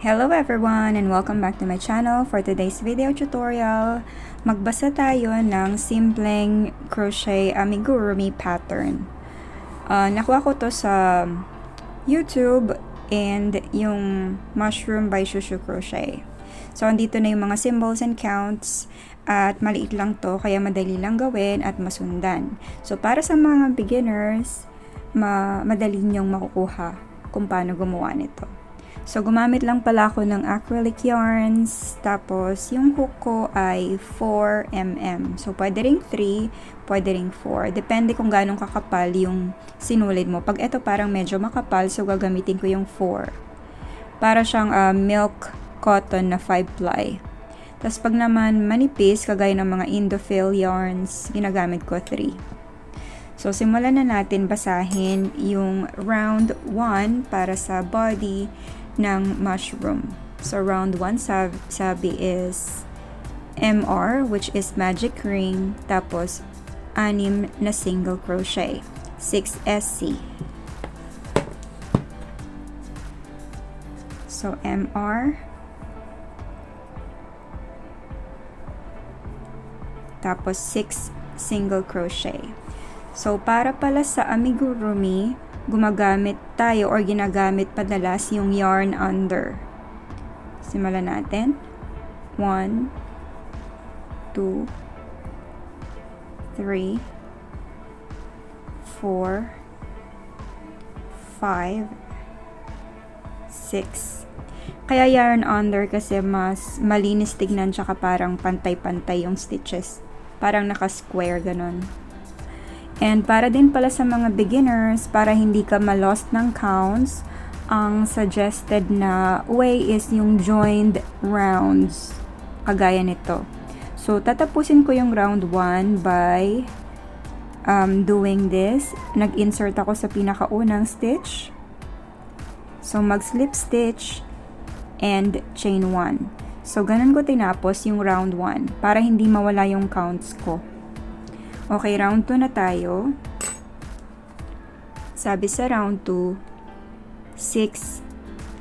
Hello everyone and welcome back to my channel. For today's video tutorial, magbasa tayo ng simpleng crochet amigurumi pattern. Nakuha ko to sa YouTube and yung Mushroom by Shushu Crochet. So, andito na yung mga symbols and counts at maliit lang to kaya madali lang gawin at masundan. So, para sa mga beginners, madali nyong makukuha kung paano gumawa nito. So, gumamit lang pala ako ng acrylic yarns. Tapos, yung hook ko ay 4mm. So, pwede ring 3, pwede ring 4. Depende kung ganong kakapal yung sinulid mo. Pag ito parang medyo makapal, so gagamitin ko yung 4. Para siyang milk cotton na 5-ply. Tapos, pag naman manipis, kagaya ng mga Indophil yarns, ginagamit ko 3. So, simulan na natin basahin yung round 1 para sa body ng mushroom. So, round 1 sabi is MR, which is magic ring, tapos 6 na single crochet, 6 SC. So, MR, tapos 6 single crochet. So, para pala sa amigurumi, gumagamit tayo or ginagamit padalas yung yarn under. Simulan natin. 1, 2, 3, 4, 5, 6. Kaya yarn under kasi mas malinis tignan tsaka parang pantay-pantay yung stitches. Parang naka-square ganon. And para din pala sa mga beginners, para hindi ka ma-lost ng counts, ang suggested na way is yung joined rounds, kagaya nito. So, tatapusin ko yung round 1 by doing this. Nag-insert ako sa pinakaunang stitch. So, mag-slip stitch and chain 1. So, ganun ko tinapos yung round 1 para hindi mawala yung counts ko. Okay, round 2 na tayo. Sabi sa round 2, 6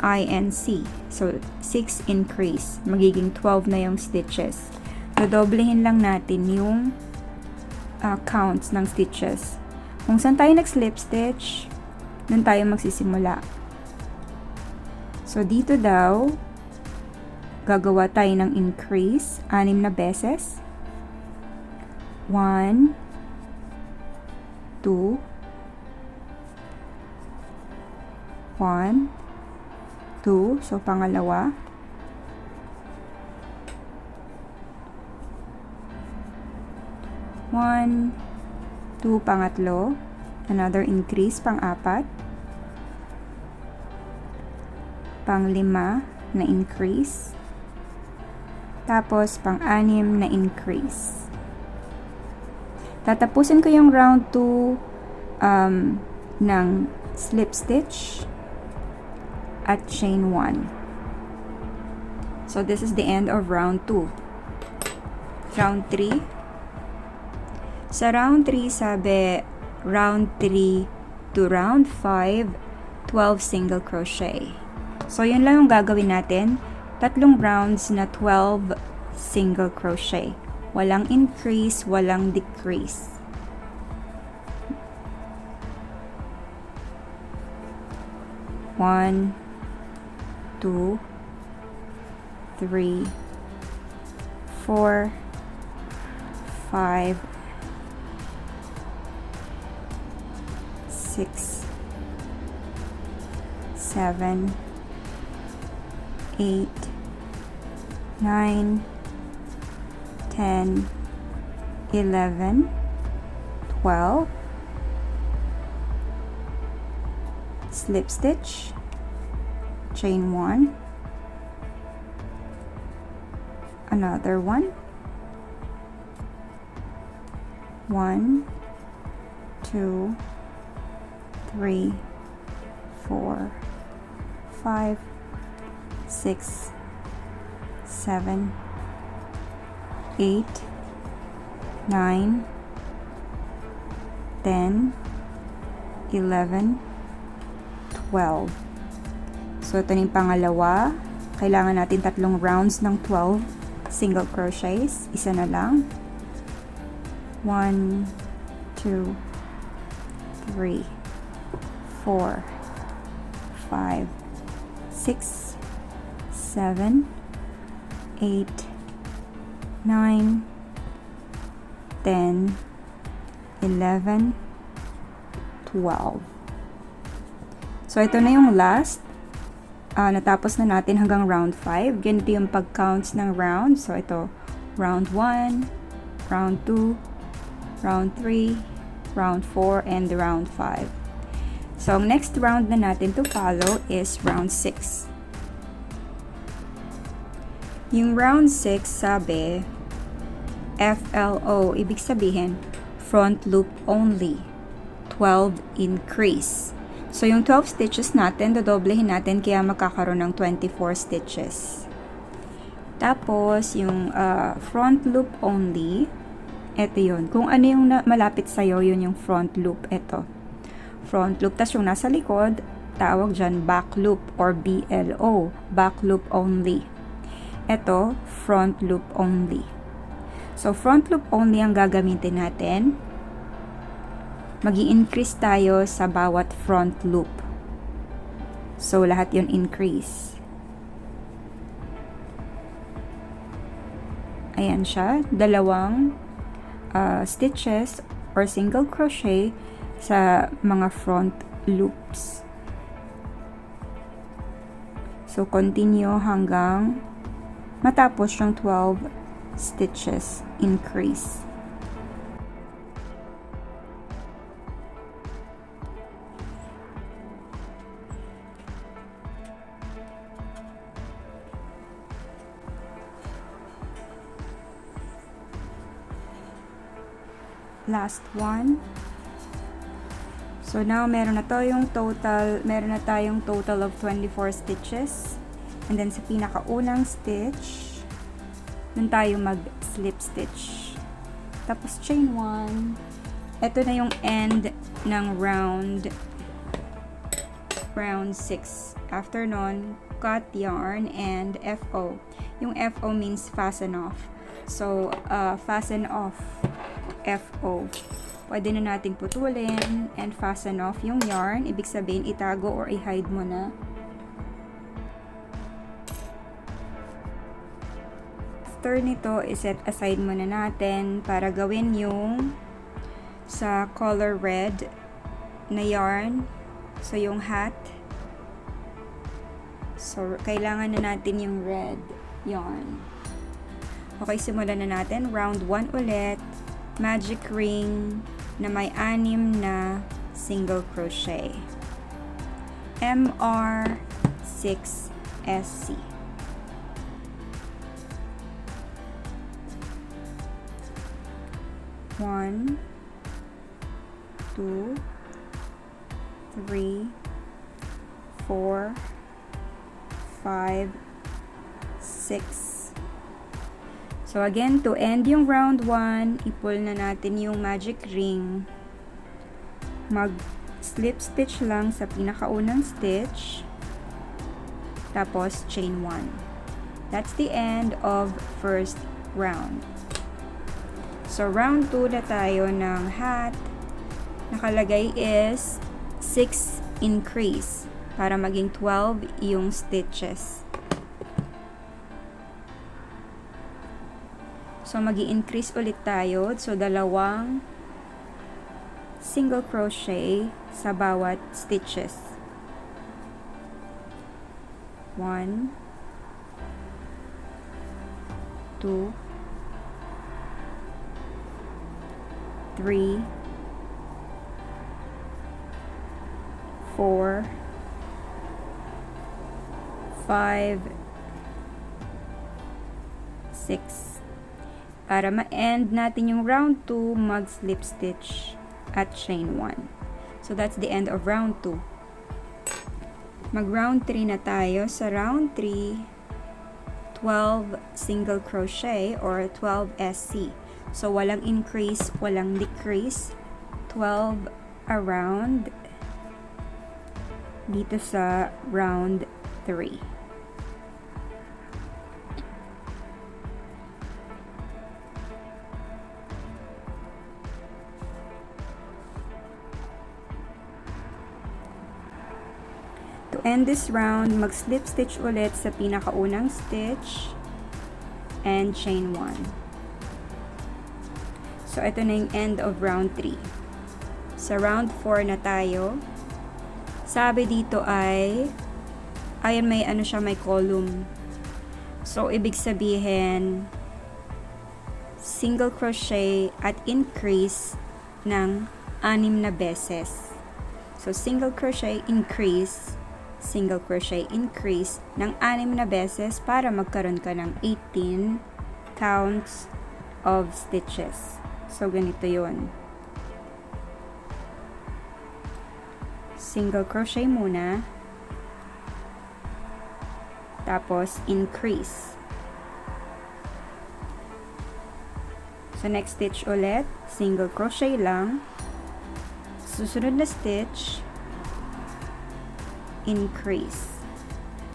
INC. So, 6 increase. Magiging 12 na yung stitches. Dodoblehin lang natin yung counts ng stitches. Kung saan tayo nag-slip stitch, dun tayo magsisimula. So, dito daw, gagawa tayo ng increase, 6 na beses. 1, 2, 1, 2, so pangalawa, 1, 2, pangatlo, another increase, pang-apat, pang-5 na increase, tapos pang-6 na increase. Tatapusin ko yung round 2 ng slip stitch at chain 1. So, this is the end of round 2. Round 3. Sa round 3, sabi, round 3 to round 5, 12 single crochet. So, yun lang yung gagawin natin. 3 rounds na 12 single crochet. Walang increase, walang decrease. One, 2, 3, 4, 5, 6, 7, 8, 9, 10, 11, 12, slip stitch, chain 1, another one, 1, 2, 3, 4, 5, 6, 7, 8, 9, 10, 11, 12. So, ito yung pangalawa. kailangan natin 3 rounds ng 12 single crochets. Isa na lang. 1, 2, 3, 4, 5, 6, 7, 8, 9, 10, 11, 12. So, ito na yung last. Natapos na natin hanggang round 5. Ganito yung pag-counts ng round. So, ito, round 1, round 2, round 3, round 4, and round 5. So, ang next round na natin to follow is round 6. Yung round 6, sabi, FLO, ibig sabihin, front loop only, 12 increase. So, yung 12 stitches natin, dodoblehin natin, kaya makakaroon ng 24 stitches. Tapos, yung front loop only, ito yun. Kung ano yung malapit sa'yo, yun yung front loop. Ito. Front loop. Tapos yung nasa likod, tawag dyan back loop or BLO. Back loop only. Ito, front loop only. So, front loop only ang gagamitin natin. Magi-increase tayo sa bawat front loop. So, lahat yun increase. Ayan siya. Dalawang stitches or single crochet sa mga front loops. So, continue hanggang matapos yung 12 stitches increase. Last one. So now meron na tayong total of 24 stitches. And then sa pinakaunang stitch, dun tayo mag-slip stitch. Tapos chain 1. Ito na yung end ng round 6. After nun, cut yarn and FO. Yung FO means fasten off. So, fasten off. FO. Pwede na nating putulin and fasten off yung yarn. Ibig sabihin, itago or i-hide mo na. After nito, iset aside muna natin para gawin yung sa color red na yarn. So, yung hat. So, kailangan na natin yung red yarn. Okay, simulan na natin. Round 1 ulit. Magic ring na may 6 na single crochet. MR6SC. One, 2, 3, 4, 5, 6. So again, to end yung round 1, i-pull na natin yung magic ring. Mag-slip stitch lang sa pinakaunang stitch. Tapos chain 1. That's the end of first round. So round 2 na tayo ng hat. Nakalagay is 6 increase para maging 12 yung stitches. So, magi-increase ulit tayo. So, dalawang single crochet sa bawat stitches. 1, 2, 3, 4, 5, 6. Para ma-end natin yung round 2, mag-slip stitch at chain 1. So, that's the end of round 2. Mag-round 3 na tayo. Sa round 3, 12 single crochet or 12 SC. So, walang increase, walang decrease. 12 around dito sa round 3. end this round, mag-slip stitch ulit sa pinakaunang stitch and chain 1. So, ito na yung end of round 3. Sa round 4 na tayo. Sabi dito ay, ayan may ano siya, may column. So, ibig sabihin, single crochet at increase ng 6 na beses. So, single crochet, increase ng 6 na beses para magkaroon ka ng 18 counts of stitches. So, ganito yun. Single crochet muna. Tapos, increase. So, next stitch ulit. Single crochet lang. Susunod na stitch, increase.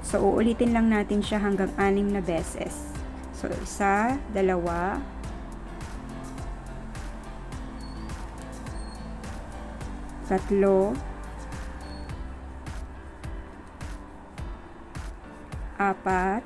So, uulitin lang natin siya hanggang 6 na beses. So, 1, 2, 3, 4, 5,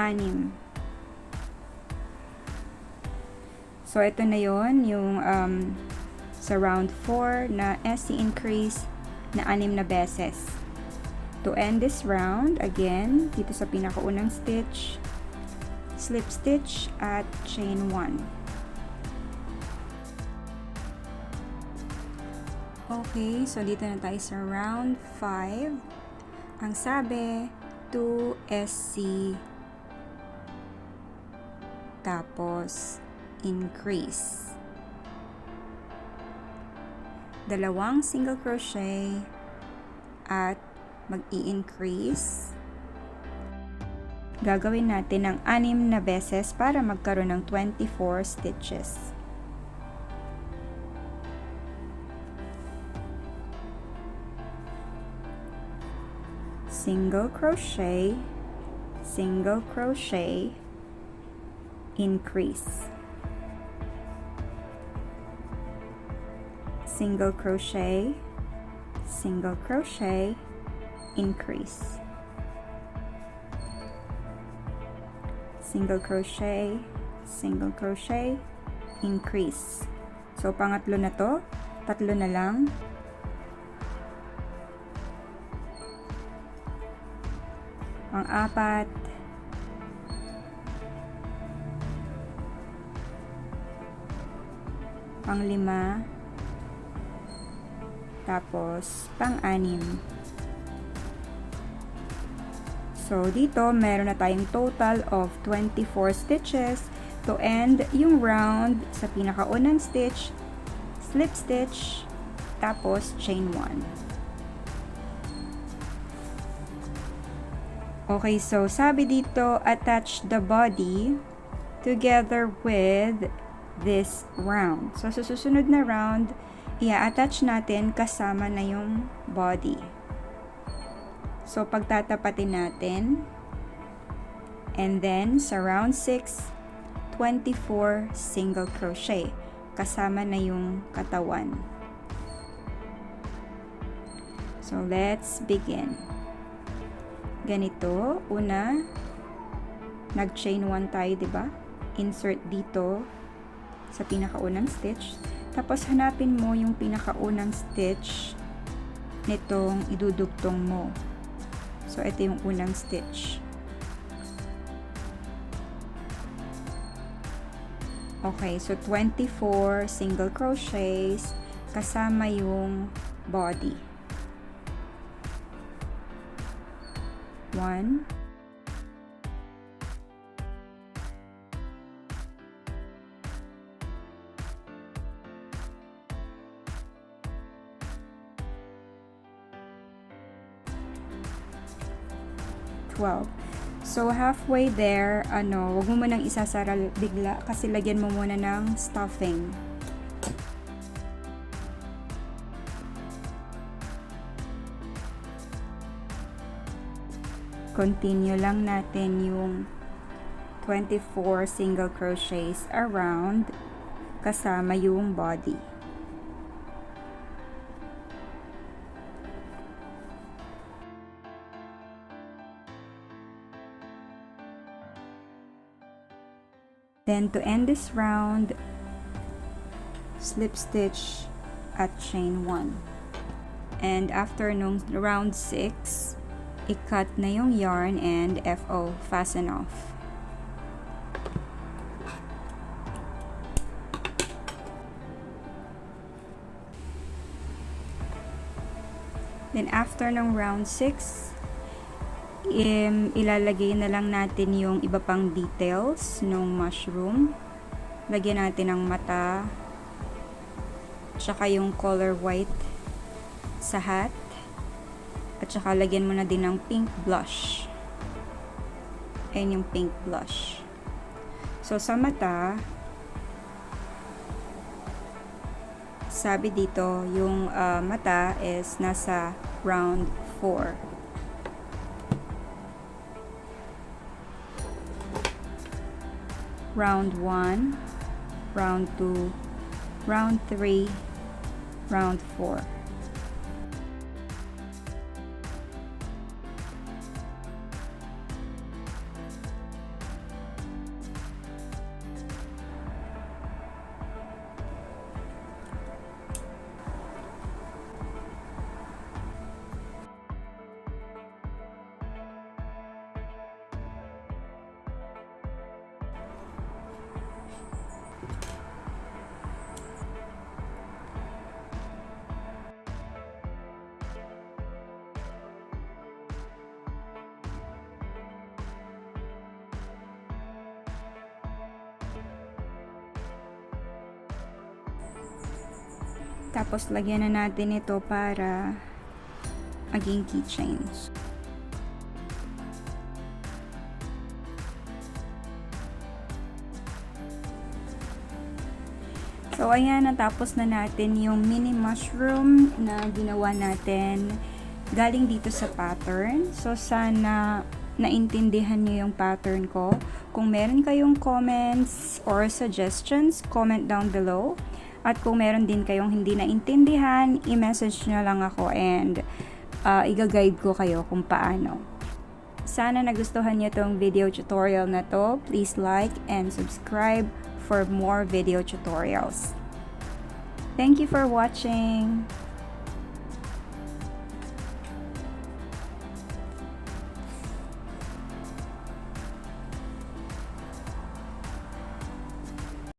6. So, ito na yon yung sa round 4 na SC increase na 6 na beses. To end this round, again, dito sa pinakaunang stitch, slip stitch at chain 1. Okay, so dito na tayo sa round 5. Ang sabi, 2SC tapos increase. 2 single crochet at mag-i-increase. Gagawin natin ng 6 na beses para magkaroon ng 24 stitches. Single crochet, increase. Single crochet, increase. Single crochet, increase. So, pangatlo na to, 3 na lang. Pang-4, pang-5, tapos pang-6. So, dito meron na tayong total of 24 stitches. To end yung round, sa pinakaunang stitch, slip stitch, tapos chain 1. Okay, so sabi dito, attach the body together with this round. So, sa susunod na round, i-attach natin kasama na yung body. So, pagtatapatin natin. And then, sa round 6, 24 single crochet. Kasama na yung katawan. So, let's begin. Ganito, una, nag-chain 1 tayo, diba? Insert dito sa pinakaunang stitch. Tapos, hanapin mo yung pinakaunang stitch nitong idudugtong mo. So, ito yung unang stitch. Okay, so 24 single crochets kasama yung body. 1, 12. So, halfway there, wag mo munang isasara bigla kasi lagyan mo muna ng stuffing. Continue lang natin yung 24 single crochets around kasama yung body. Then to end this round, slip stitch at chain 1. And after nung round 6, i-cut na yung yarn and FO, fasten off. Then after ng round 6, ilalagay na lang natin yung iba pang details ng mushroom. Lagyan natin ng mata, tsaka yung color white sa hat, at tsaka lagyan mo na din ng pink blush. Ayan yung pink blush. So sa mata, sabi dito yung mata is nasa round 4. Round 1, round 2, round 3, round 4. Tapos lagyan na natin ito para maging keychains. So ayan, natapos na natin yung mini mushroom na ginawa natin galing dito sa pattern. So sana naintindihan niyo yung pattern ko. Kung meron kayong comments or suggestions, comment down below. At kung meron din kayong hindi naintindihan, i-message nyo lang ako and i-guide ko kayo kung paano. Sana nagustuhan nyo tong video tutorial na to. Please like and subscribe for more video tutorials. Thank you for watching!